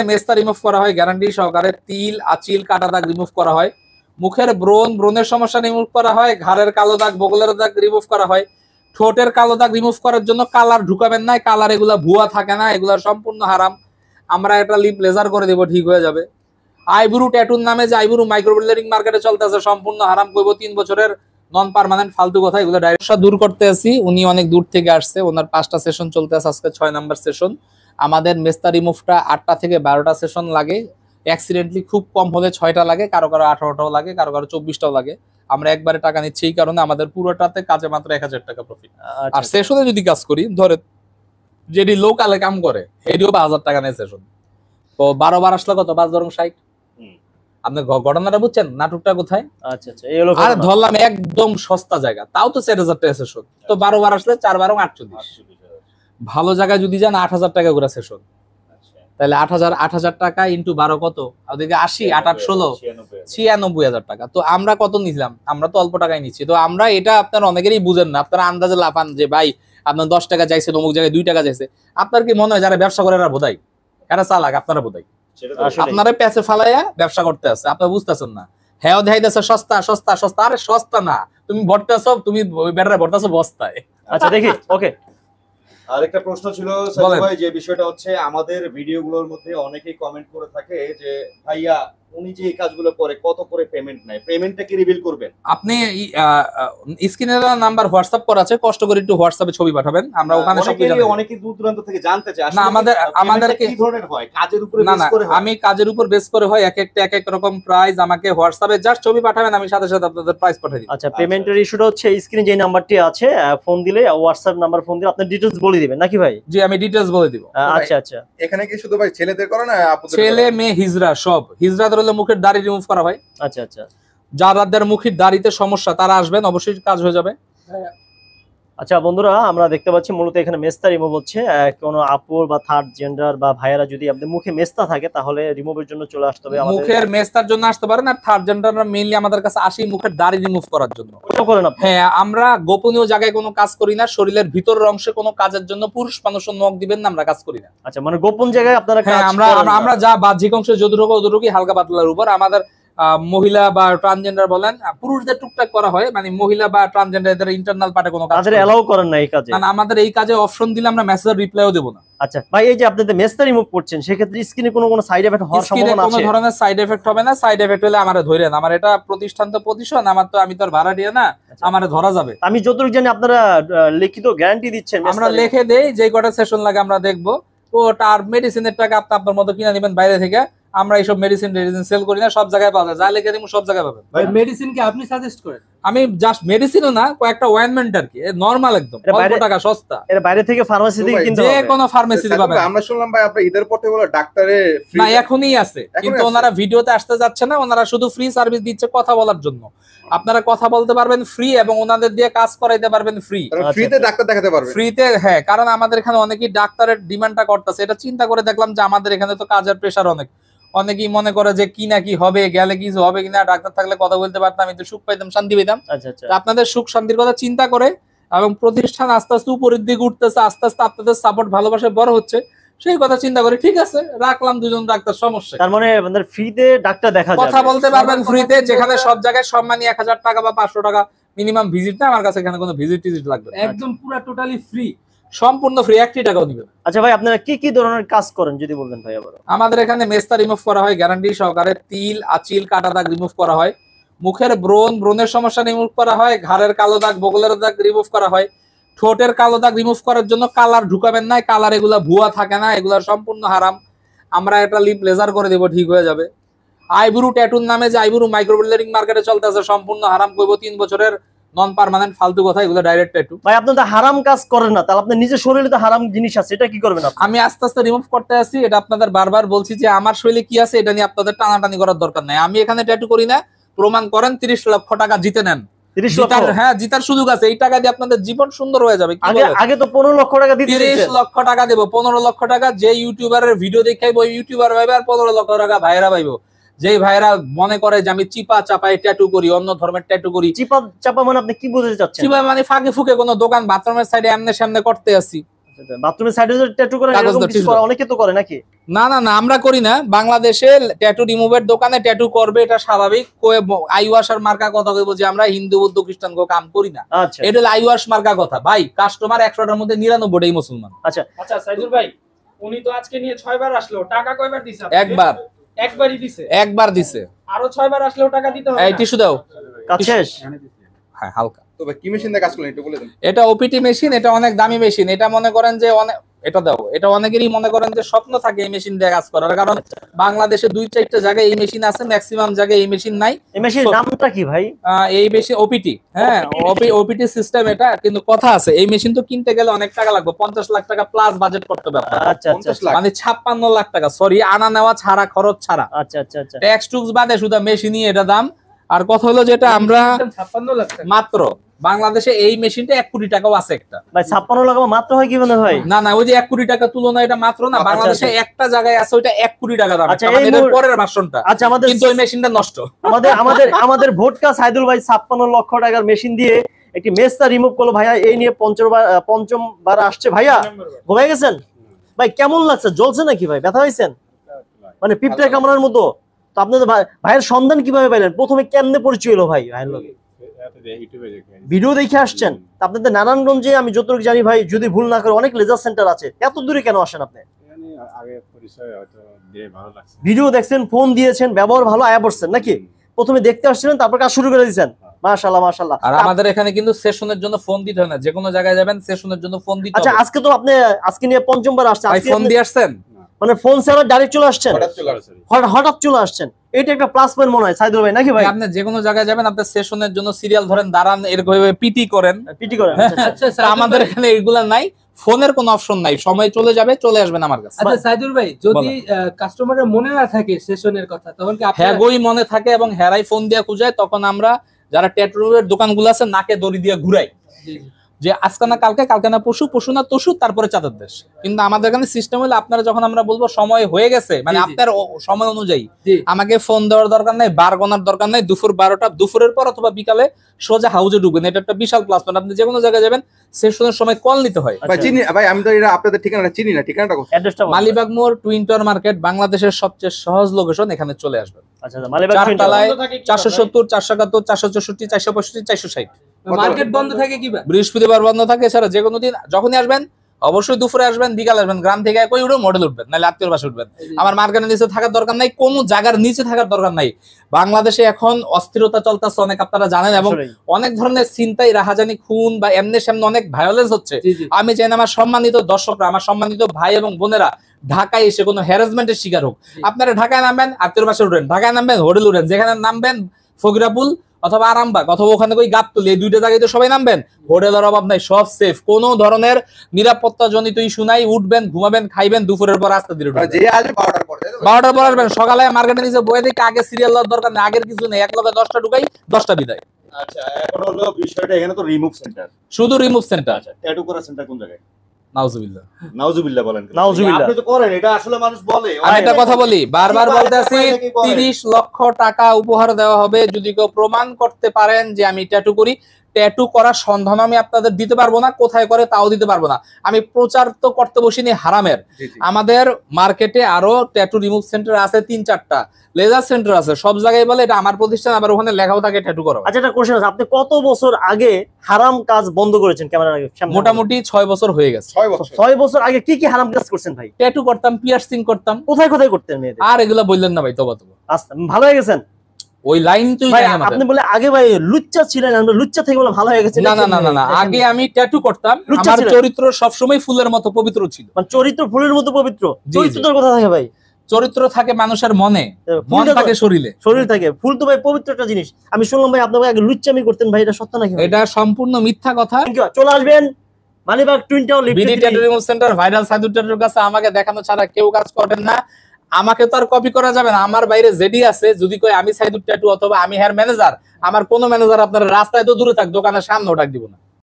মেস্তা রিমুভ করা হয় গ্যারান্টি সহকারে, তিল আচিল কাটা দাগ রিমুভ করা হয়, মুখের ব্রণের সমস্যা রিমুভ করা হয়, ঘাড়ের কালো দাগ বগলের দাগ রিমুভ করা হয়, ঠোঁটের কালো দাগ রিমুভ করার জন্য কালার ঢুকাবেন না, কালার এগুলা ভুয়া থাকে না, এগুলা সম্পূর্ণ হারাম। আমরা একটা লিপ লেজার করে দেবো, ঠিক হয়ে যাবে। আইব্রু ট্যাটুর নামে যে আইব্রু মাইক্রোব্লেডিং মার্কেটে চলতেছে সম্পূর্ণ হারাম, কইব 3 বছরের নন পার্মানেন্ট ফালতু কথা, এগুলো ডাইরেক্ট দূর করতে আসি। উনি অনেক দূর থেকে আসছে, ওনার 5টা সেশন চলতে আছে, আজকে 6 নাম্বার সেশন। আমাদের মেস্তা রিমুভটা 8টা থেকে 12টা সেশন লাগে, অ্যাক্সিডেন্টলি খুব কম হলে 6টা লাগে, কারো কারো 18টাও লাগে, কারো কারো 24টাও লাগে। আমরা একবারে টাকা নিচ্ছি, এই কারণে আমাদের পুরোটাতে কাজে মাত্র 1000 টাকা প্রফিট। আর সেশনে যদি কাজ করি, ধরে যেটি লোকালে কাম করে এটিও 1000 টাকা নেয় সেশন, তো 12 বার আসলে কত, 5 বরং 60। আপনি ঘটনাটা বুঝছেন, নাটকটা কোথায়? আচ্ছা আচ্ছা, এই হলো আর ধরলাম একদম সস্তা জায়গা, তাও তো 4000 টাকা সেশন, তো 12 বার আসলে 4 বারং 48। ভালো জায়গায় যদি যান 8000 টাকা করে সেশন, তাহলে 8000 টাকা ইন্টু 12 কত, ওদিকে 80 8 8 16 96000 টাকা। তো আমরা কত নিলাম? আমরা তো অল্প টাকায় নিচ্ছি। তো আমরা এটা আপনারা অনেকেরই বুঝেন না, আপনারা আন্দাজে লাফান যে ভাই আপনার 10 টাকা চাইছে, অমুক জায়গায় 2 টাকা চাইছে। আপনার কি মনে হয় যারা ব্যবসা করে এরা বোধাই, এরা চালাক? আপনারা বোধাই, আপনারা প্যাচে ফালাইয়া ব্যবসা করতে আছে, আপনারা বুঝতেছেন না। হ্যাঁ দেখাইতেছে সস্তা সস্তা সস্তা, আরে সস্তা না, তুমি ভরতেছো, তুমি ব্যাটারে ভরতেছো বস্তায়। আচ্ছা দেখি, ওকে। আরেকটা প্রশ্ন ছিল সাইদ ভাই, যে বিষয়টা হচ্ছে আমাদের ভিডিওগুলোর মধ্যে অনেকেই কমেন্ট করে থাকে যে ভাইয়া উনি যে এই কাজগুলো করে কত করে পেমেন্ট নেয়, পেমেন্টটা কি রিভিল করবেন? আপনি স্ক্রিনে নাম্বার হোয়াটসঅ্যাপ করা আছে, কষ্ট করে একটু হোয়াটসঅ্যাপে ছবি পাঠাবেন, আমরা ওখানে সব কিছু জানাই। অনেকে দূর দূরান্ত থেকে জানতে চায় না আমাদের কি ধরনের হয়, কাজের উপরে বেস করে হয়? আমি কাজের উপর বেস করে হয়, এক এক রকম প্রাইস। আমাকে হোয়াটসঅ্যাপে জাস্ট ছবি পাঠাবেন, আমি সাথে সাথে আপনাদের প্রাইস পাঠিয়ে দিই। আচ্ছা, পেমেন্টের ইস্যুটা হচ্ছে স্ক্রিনে যে নাম্বারটি আছে, ফোন দিলে হোয়াটসঅ্যাপ নাম্বার ফোন দিলে আপনি ডিটেইলস বলে দিবেন নাকি ভাই? জি, আমি ডিটেইলস বলে দিব। আচ্ছা আচ্ছা, এখানে কি শুধু ভাই ছেলেদের করে না আপুদের? ছেলে মেয়ে হিজড়া সব। হিজড়াদের হলো মুখের দাড়ি রিমুভ করা হয়। আচ্ছা আচ্ছা, যাদের মুখের দাড়িতে সমস্যা তারা আসবেন, অবশ্যই কাজ হয়ে যাবে। আচ্ছা বন্ধুরা, আমরা দেখতে পাচ্ছি মূলত এখানে মেস্তা রিমুভ হচ্ছে। কোনো আপুর বা থার্ড জেন্ডার বা ভাইয়েরা যদি আপনাদের মুখে মেস্তা থাকে তাহলে রিমুভের জন্য চলে আসতে হবে। মুখের মেস্তার জন্য আসতে পারেন, আর থার্ড জেন্ডাররা মেইনলি আমাদের কাছে আসি মুখের দাড়ি রিমুভ করার জন্য। হ্যাঁ, আমরা গোপনীয় জায়গায় কোনো কাজ করি না, শরীরের ভিতরের অংশে কোনো কাজের জন্য পুরুষ মানুষের নখ দিবেন না, আমরা কাজ করি না। আচ্ছা, মানে গোপন জায়গায় আপনারা কাজ করেন? আমরা যা বাহ্যিক অংশে যতটুকু হালকা পাতলার উপর, আমাদের মহিলা বা ট্রান্সজেন্ডার বলেন, পুরুষদের টুকটাক করা হয়, মানে মহিলা বা ট্রান্সজেন্ডারদের ইন্টারনাল পার্টে কোনো কাজ এলাও করেন না এই কাজে? না, আমাদের এই কাজে অপশন দিলে আমরা মেসেজের রিপ্লাইও দেব না। আচ্ছা ভাই, এই যে আপনাদের মেস্তা রিমুভ করছেন, সেক্ষেত্রে স্কিনে কোনো সাইড এফেক্ট হওয়ার সম্ভাবনা আছে? কোনো ধরনের সাইড এফেক্ট হবে না। সাইড এফেক্ট হলে আমারে ধরেন, আমার এটা প্রতিষ্ঠান তো প্রতিষ্ঠান, আমি তো আর ভাড়া দিয়ে না, আমারে ধরা যাবে। আমি যতটুকু জানি আপনারা লিখিত গ্যারান্টি দিচ্ছেন। আমরা লিখে দেই, যে কটা সেশন লাগে আমরা দেখবো, ও তার মেডিসিনের টাকা আপনার মতো কিনে নেবেন বাইরে থেকে। আমরা এইসব মেডিসিন সেল করি না, সব জায়গায় পাওয়া যায়, যা লিখে দিব সব জায়গায় পাবেন। ভাই মেডিসিন কি আপনি সাজেস্ট করেন? আমি জাস্ট মেডিসিনও না, কয়েকটা অয়েন্টমেন্ট আর কি, নরমাল একদম অল্প টাকা সস্তা। এর বাইরে থেকে ফার্মেসি থেকে কিনতে হবে? যে কোনো ফার্মেসিতে পাবেন। আমরা শুনলাম ভাই আপনি ঈদের পর থেকে বলে ডাক্তারে ফ্রি। না, এখনই আছে, কিন্তু ওনারা ভিডিওতে আসতে যাচ্ছে না, ওনারা শুধু ফ্রি সার্ভিস দিচ্ছে কথা বলার জন্য। আপনারা কথা বলতে পারবেন ফ্রি, এবং ওনাদের দিয়ে কাজ করাইতে পারবেন ফ্রি। ফ্রিতে ডাক্তার দেখাতে পারবেন ফ্রিতে। হ্যাঁ, কারণ আমাদের এখানে অনেকেই ডাক্তারের ডিমান্ডটা করতেছে, এটা চিন্তা করে দেখলাম যে আমাদের এখানে তো কাজের প্রেশার অনেকেই মনে করে যে কি না কি হবে, গেলে কিছু হবে কিনা, ডাক্তার থাকলে কথা বলতে পারতাম, একটু সুখ পাইতাম, শান্তি পেতাম। আপনাদের সুখ শান্তির কথা চিন্তা করে, এবং প্রতিষ্ঠান আস্তে আস্তে উপরের দিকে উঠতেছে, আস্তে আস্তে আপনাদের সাপোর্ট ভালোবাসা বড় হচ্ছে, সেই কথা চিন্তা করে ঠিক আছে রাখলাম 2 জন ডাক্তার, সমস্যা। তার মানে আপনাদের ফ্রিতে ডাক্তার দেখা যাবে, কথা বলতে পারবেন ফ্রিতে, যেখানে সব জায়গায় সম্মানী 1000 টাকা বা 500 টাকা মিনিমাম ভিজিট না, আমার কাছে এখানে কোনো ভিজিট লাগবে না, একদম পুরো টোটালি ফ্রি, সম্পূর্ণ ফ্রি, 1 টাকাও দিবেন। আচ্ছা ভাই, আপনারা কি কি ধরনের কাজ করেন যদি বলবেন ভাই আবার? আমাদের এখানে মেস্তা রিমুভ করা হয় গ্যারান্টি সহকারে, তিল আচিল কাটা দাগ রিমুভ করা হয়, মুখের ব্রণের সমস্যা রিমুভ করা হয়, ঘাড়ের কালো দাগ বগলের দাগ রিমুভ করা হয়, ঠোঁটের কালো দাগ রিমুভ করার জন্য কালার ঢুকাবেন না, কালার এগুলা ভুয়া থাকে না, এগুলা সম্পূর্ণ হারাম। আমরা একটা লিপ লেজার করে দেবো, ঠিক হয়ে যাবে। আইব্রু ট্যাটুর নামে যে আইব্রু মাইক্রোব্লেডিং মার্কেটে চলতেছে সম্পূর্ণ হারাম, কইব 3 বছরের নন পার্মানেন্ট ফালতু কথা, এগুলো ডাইরেক্ট ট্যাটু। ভাই আপনি তো হারাম কাজ করেন না, তাহলে আপনার নিজের শরীরে তো হারাম জিনিস আছে, এটা কি করবেন আপনি? আমি আস্তে আস্তে রিমুভ করতে আসি, এটা আপনাদের বারবার বলছি যে আমার শরীরে কি আছে এটা নিয়ে আপনাদের টানাটানি করার দরকার নাই। আমি এখানে ট্যাটু করি না, প্রমাণ করেন, 30 লক্ষ টাকা জিতে নেন। 30 লক্ষ? হ্যাঁ, জিতার সুযোগ আছে, এই টাকা দিয়ে আপনাদের জীবন সুন্দর হয়ে যাবে। আগে তো 15 লক্ষ টাকা দিতে, 30 লক্ষ টাকা দেবো, 15 লক্ষ টাকা যে ইউটিউবারের ভিডিও দেখাইবো ইউটিউবার ভাইবে, আর 15 লক্ষ টাকা ভাইরা পাইবো। যেই ভাইরা মনে করে যে আমি চিপা চাপায় ট্যাটু করি, অন্য ধর্মের ট্যাটু করি। চিপা চাপা মানে আপনি কি বুঝাতে চাচ্ছেন? চিপা মানে ফাঁকে ফুকে কোনো দোকান বাথরুমের সাইডে এমনে সামনে করতে আসি, বাথরুমের সাইডে ট্যাটু করে কাগজ এরকম দিয়ে কিছু tissue করে, দাও। অনেকে তো করে নাকি? না না না, আমরা করি না। বাংলাদেশে ট্যাটু রিমুভের দোকানে ট্যাটু করবে, এটা স্বাভাবিক। আই ওয়াশার মার্কা কথা কইবো যে আমরা হিন্দু বৌদ্ধ খ্রিস্টান কো কাম করি না, আচ্ছা এটা হলো আই ওয়াশ মার্কা কথা। ভাই কাস্টমার 100টার মধ্যে 99টাই মুসলমান। আচ্ছা সাইদুল ভাই, উনি তো আজকে নিয়ে 6 বার আসলো, টাকা কয়বার দিছে আপনি? একবার একবারই দিছে। একবার দিছে। আরো 6 বার আসলেও টাকা দিতে হবে এই না? টিস্যু দাও। কাজ শেষ। হ্যাঁ হালকা। তো ভাই কি মেশিন দিয়ে কাজ করলেন একটু বলে দেন। এটা ওপিটি মেশিন, এটা অনেক দামি মেশিন। এটা মনে করেন যে অনেক, এটা দাও, এটা অনেকেরই মনে করেন যে স্বপ্ন থাকে এই মেশিন দিয়ে কাজ করার, কারণ বাংলাদেশে 2-4টা জায়গায় এই মেশিন আছে, ম্যাক্সিমাম জায়গায় এই মেশিন নাই। এই মেশিনের নামটা কি ভাই? এই মেশিন ওপিটি, হ্যাঁ ওপিটি সিস্টেম এটা। কিন্তু কথা আছে, এই মেশিন তো কিনতে গেলে অনেক টাকা লাগবে, 50 লাখ টাকা প্লাস বাজেট করতে হবে আপনার। আচ্ছা আচ্ছা 50 লাখ। মানে 56 লাখ টাকা, সরি, আনা নেওয়া ছাড়া, খরচ ছাড়া, আচ্ছা আচ্ছা আচ্ছা। ট্যাক্স টুক্স বাদে শুধু মেশিনই এটা দাম। আর কথা হলো যেটা আমরা 56 লাখ টাকা। মাত্র বাংলাদেশে এই মেশিনটা 1 কোটি টাকাও আছে একটা। ভাই 56 লাখ মাত্র হয় কি মানে ভাই? না না, ওই যে 1 কোটি টাকা তুলনা, এটা মাত্র না। আচ্ছা, বাংলাদেশে একটা জায়গায় আছে ওইটা 1 কোটি টাকা দাম। আচ্ছা, তার মানে এই এটার পরের ভার্সনটা, আচ্ছা আমাদের কিন্তু ওই মেশিনটা নষ্ট। আমাদের ভোটকা সাইদুল ভাই 56 লক্ষ টাকার মেশিন দিয়ে একটি মেস্তা রিমুভ করলো ভাইয়া। এই নিয়ে পঞ্চমবার আসছে ভাইয়া। ঘুমাই গেছেন ভাই? কেমন লাগছে? জ্বলছে নাকি ভাই? ব্যথা হয়েছেন? মানে পিঁপড়ে কামড়ার মতো। তো আপনি তো ভাইয়ের সন্ধান কিভাবে পাইলেন? প্রথমে কেমনে পরিচয় হলো ভাই ভাইয়ের লগে? ভিডিও দেখে আসছেন? তা আপনাদের নারায়ণগঞ্জে আমি যতটুকু জানি ভাই, যদি ভুল না করে, অনেক লেজার সেন্টার আছে। এত দূরে কেন আসেন আপনি? ভিডিও দেখছেন, ফোন দিয়েছেন, ব্যবহার ভালো, আয়া পড়ছেন নাকি? প্রথমে দেখতে আসছিলেন, তারপর কাজ শুরু করে দিয়েছেন। মাশাআল্লাহ মাশাআল্লাহ। আর আমাদের এখানে কিন্তু সেশনের জন্য ফোন দিতে হয় না, যে কোনো জায়গায় যাবেন সেশনের জন্য ফোন দিতে আচ্ছা হবে। আজকে তো আপনি আজকে নিয়ে পঞ্চমবার আসছেন, ভাই আজকে ফোন দিয়ে আসছেন? মানে ফোন ছাড়া ডাইরেক্ট চলে আসছেন? হঠাৎ চলে আসছে। হঠাৎ চলে আসছেন, এটা একটা প্লাস পয়েন্ট মনে হয় সাইদুল ভাই নাকি ভাই? আপনি যে কোনো জায়গায় যাবেন, আপনি সেশনের জন্য সিরিয়াল ধরেন, দাঁড়ান, এরকম পিটি করেন। পিটি করেন? আচ্ছা তা আমাদের এখানে এগুলা নাই, ফোনের কোনো অপশন নাই। সময় চলে যাবে, চলে আসবেন আমার কাছে। আচ্ছা সাইদুল ভাই, যদি কাস্টমারের মনে না থাকে সেশনের কথা, তখন কি আপনি হ্যাগোই মনে থাকে এবং হেরাই ফোন দিয়ে খুঁজায়, তখন আমরা যারা ট্যাটুর দোকানগুলো আছে নাকে দড়ি দিয়ে ঘুরাই যে আজকে না কালকে, কালকে না পরশু, পরশু না তরশু, তারপরে চাঁদের দেশ। কিন্তু আমাদের এখানে সিস্টেম হলো, আপনারা যখন আমরা বলবো সময় হয়ে গেছে, মানে আপনার সময় অনুযায়ী আমাকে ফোন দেওয়ার দরকার নাই, বার গোনার দরকার নাই। দুপুর 12টা, দুপুরের পর অথবা বিকালে সোজা হাউজে ঢুকবেন। এটা একটা বিশাল প্লাস পয়েন্ট। আপনি যে কোনো জায়গায় যাবেন, সেশনের সময় কল নিতে হয়। ভাই চিনি ভাই, আমি তো এটা আপনাদের ঠিকানাটা চিনি না, ঠিকানাটা কোথায়? অ্যাড্রেসটা মালিবাগ মোড়, টুইন টাওয়ার মার্কেট, বাংলাদেশের সবচেয়ে সহজ লোকেশন। এখানে চলে আসবেন। আচ্ছা মালিবাগ চারতলায় বন্ধ থাকে কি 470, 471, 464, 465, 460। মার্কেট বন্ধ থাকে কি বা? বৃহস্পতিবার বন্ধ থাকে, এছাড়া যে কোনো দিন যখনই আসবেন, অবশ্যই দুপুরে আসবেন, বিকাল আসবেন। গ্রাম থেকে কই উঠে মডেল উঠবেন, নাহলে আত্মীয় বাসা উঠবেন। আমার মার্কেটের নিচে থাকার দরকার নাই, কোনো জায়গার নিচে থাকার দরকার নাই। বাংলাদেশে এখন অস্থিরতা চলতেছে অনেক, আপনারা জানেন, এবং অনেক ধরনের চিন্তাই, রাহাজানি, খুন বা এমনি সামনে অনেক ভায়োলেন্স হচ্ছে। আমি চাই না আমার সম্মানিত দর্শকরা, আমার সম্মানিত ভাই এবং বোনেরা ঢাকায় এসে কোনো হ্যারাসমেন্টের শিকার হোক। আপনারা ঢাকায় নামবেন, আত্মীয় বাসা উঠবেন, ঢাকায় নামবেন, হোটেল উঠেন, যেখানে নামবেন ফকিরাপুল অথবা আরামবাগ অথবা ওখানে কই গাবতলী, এই দুইটা জায়গায় তো সবাই নামবেন। হোটেলের অভাব নাই, সব সেফ, কোনো ধরনের নিরাপত্তা জনিত ইস্যু নাই। উঠবেন, ঘুমাবেন, খাইবেন, দুপুরের পর আস্তে ধীরে উঠবেন। যে আসবে 12টার পরে, তাই তো? 12টার পর আসবেন। সকালে মার্কেটে নিচে বয়ে দেখে আগে সিরিয়াল দেওয়ার দরকার নেই, আগের কিছু নেই। এক লগে 10টা ঢুকাই, 10টা বিদায়। আচ্ছা, এখন হলো বিষয়টা, এখানে তো রিমুভ সেন্টার, শুধু রিমুভ সেন্টার। আচ্ছা ট্যাটু করা সেন্টার কোন জায়গায়? নাউজুবিল্লাহ। নাউজুবিল্লাহ বলেন কেন? নাউজুবিল্লাহ। আপনি তো করেন, এটা আসলে মানুষ বলে। আমি একটা কথা বলি, বারবার বলতেছি, 30 লক্ষ টাকা উপহার দেওয়া হবে যদি কেউ প্রমাণ করতে পারেন যে আমি ট্যাটু করি। ট্যাটু করার সন্ধান আমি আপনাদের দিতে পারবো না, কোথায় করে তাও দিতে পারবো না। আমি প্রচার তো করতে বসিনি হারামের। জি, জি। আমাদের মার্কেটে আরো ট্যাটু রিমুভ সেন্টার আছে, 3-4টা লেজার সেন্টার আছে, সব জায়গায় বলে এটা আমার প্রতিষ্ঠান, আবার ওখানে লেখাও থাকে ট্যাটু করা। আচ্ছা একটা কোশ্চেন আছে, আপনি কত বছর আগে হারাম কাজ বন্ধ করেছেন ক্যামেরার আগে? মোটামুটি 6 বছর হয়ে গেছে। 6 বছর। 6 বছর আগে কি কি হারাম কাজ করছেন ভাই? ট্যাটু করতাম, পিয়ার্সিং করতাম। কোথায় কোথায় করতেন মেয়েদের? আর এগুলা বললেন না ভাই, তবা তবা। আচ্ছা ভালো হয়ে গেছেন ওই লাইন তুই ভাই। নাই আমাদের। আপনি বলে আগে ভাই লুচ্চা ছিলেন, আমরা লুচ্চা থেকে বলে ভালো হয়ে গেছে। না না না না না, আগে আমি ট্যাটু করতাম, লুচ্চা আমার ছিলেন। চরিত্র সবসময় ফুলের মতো পবিত্র ছিল। মানে চরিত্র ফুলের মতো পবিত্র। জি। চরিত্রটার কথা থাকে ভাই, চরিত্র থাকে মানুষের মনে, মন ফুলটা তো- থাকে শরীরে। শরীর থাকে, ফুল তো ভাই পবিত্র একটা জিনিস। আমি শুনলাম ভাই আপনার ভাই আগে লুচ্চামি করতেন ভাই, এটা সত্য নাকি ভাই? এটা সম্পূর্ণ মিথ্যা কথা। Thank you. চলে আসবেন Malibag twin town BD tattoo remove centre, viral Saidul ট্যাটুর কাছে আমাকে দেখানো ছাড়া কেউ কাজ করবেন না। আমাকে তো আর কপি করা যাবে না। আমার বাইরে যেডি আছে, যদি কই আমি সাইদুল ট্যাটু অথবা আমি হেয়ার ম্যানেজার, আমার কোনো ম্যানেজার আপনার রাস্তায় তো দূরে থাক, দোকানের সামনে ওটা দিব না।